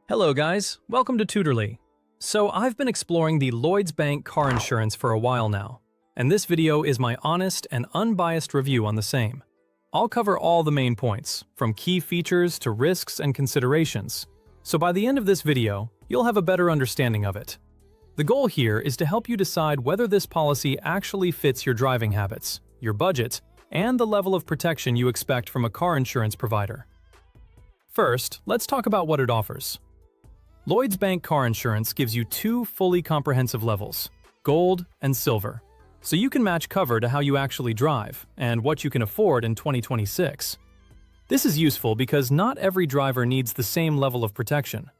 Hello guys, welcome to Tutorly. So I've been exploring the Lloyds Bank Car Insurance for a while now, and this video is my honest and unbiased review on the same. I'll cover all the main points, from key features to risks and considerations, so by the end of this video, you'll have a better understanding of it. The goal here is to help you decide whether this policy actually fits your driving habits, your budget, and the level of protection you expect from a car insurance provider. First, let's talk about what it offers. Lloyds Bank Car Insurance gives you two fully comprehensive levels, Gold and Silver, so you can match cover to how you actually drive and what you can afford in 2026. This is useful because not every driver needs the same level of protection.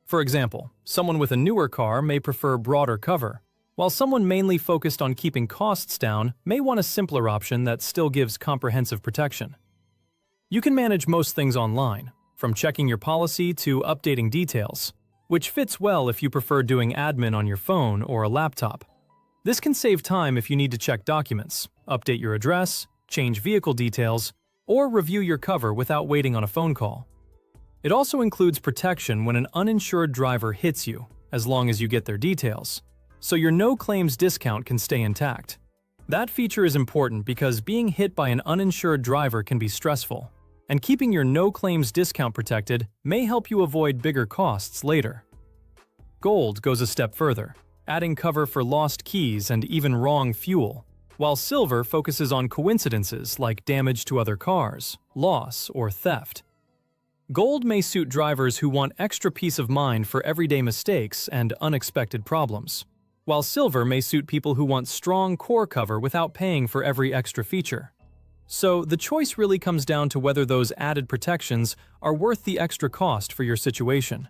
For example, someone with a newer car may prefer broader cover, while someone mainly focused on keeping costs down may want a simpler option that still gives comprehensive protection. You can manage most things online, from checking your policy to updating details, which fits well if you prefer doing admin on your phone or a laptop. This can save time if you need to check documents, update your address, change vehicle details, or review your cover without waiting on a phone call. It also includes protection when an uninsured driver hits you, as long as you get their details, so your no-claims discount can stay intact. That feature is important because being hit by an uninsured driver can be stressful, and keeping your no-claims discount protected may help you avoid bigger costs later. Gold goes a step further, adding cover for lost keys and even wrong fuel, while Silver focuses on coincidences like damage to other cars, loss, or theft. Gold may suit drivers who want extra peace of mind for everyday mistakes and unexpected problems, while Silver may suit people who want strong core cover without paying for every extra feature. So the choice really comes down to whether those added protections are worth the extra cost for your situation.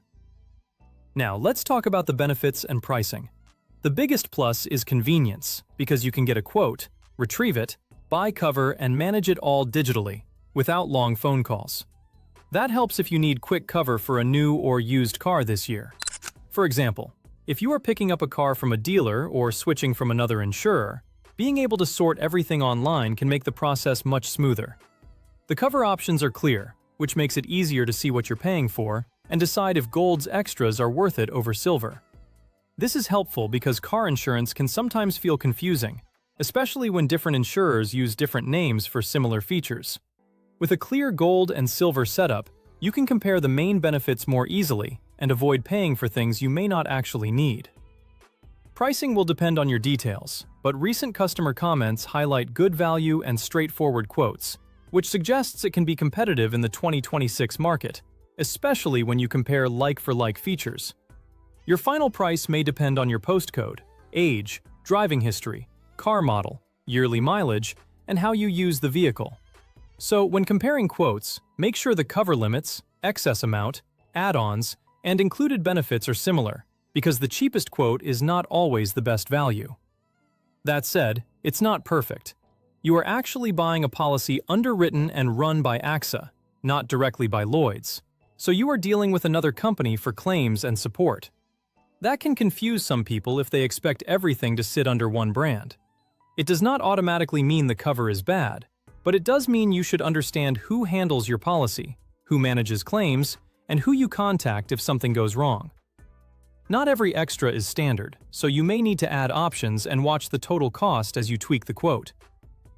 Now, let's talk about the benefits and pricing. The biggest plus is convenience, because you can get a quote, retrieve it, buy cover, and manage it all digitally, without long phone calls. That helps if you need quick cover for a new or used car this year. For example, if you are picking up a car from a dealer or switching from another insurer, being able to sort everything online can make the process much smoother. The cover options are clear, which makes it easier to see what you're paying for and decide if Gold's extras are worth it over Silver. This is helpful because car insurance can sometimes feel confusing, especially when different insurers use different names for similar features. With a clear Gold and Silver setup, you can compare the main benefits more easily and avoid paying for things you may not actually need. Pricing will depend on your details, but recent customer comments highlight good value and straightforward quotes, which suggests it can be competitive in the 2026 market, especially when you compare like-for-like features. Your final price may depend on your postcode, age, driving history, car model, yearly mileage, and how you use the vehicle. So when comparing quotes, make sure the cover limits, excess amount, add-ons, and included benefits are similar, because the cheapest quote is not always the best value. That said, it's not perfect. You are actually buying a policy underwritten and run by AXA, not directly by Lloyds, so you are dealing with another company for claims and support. That can confuse some people if they expect everything to sit under one brand. It does not automatically mean the cover is bad, but it does mean you should understand who handles your policy, who manages claims, and who you contact if something goes wrong. Not every extra is standard, so you may need to add options and watch the total cost as you tweak the quote.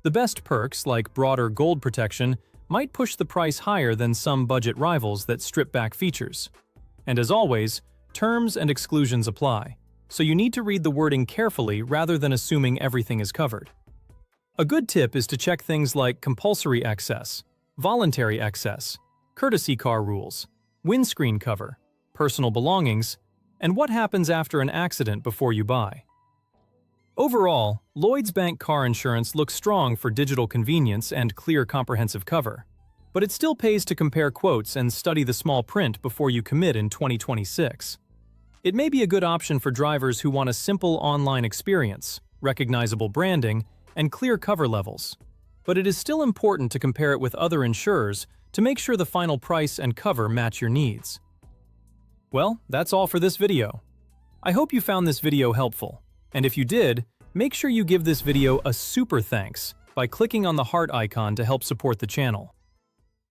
The best perks, like broader Gold protection, might push the price higher than some budget rivals that strip back features. And as always, terms and exclusions apply, so you need to read the wording carefully rather than assuming everything is covered. A good tip is to check things like compulsory excess, voluntary excess, courtesy car rules, windscreen cover, personal belongings, and what happens after an accident before you buy. Overall, Lloyds Bank Car Insurance looks strong for digital convenience and clear comprehensive cover, but it still pays to compare quotes and study the small print before you commit in 2026. It may be a good option for drivers who want a simple online experience, recognizable branding, and clear cover levels, but it is still important to compare it with other insurers to make sure the final price and cover match your needs. Well, that's all for this video. I hope you found this video helpful, and if you did, make sure you give this video a super thanks by clicking on the heart icon to help support the channel.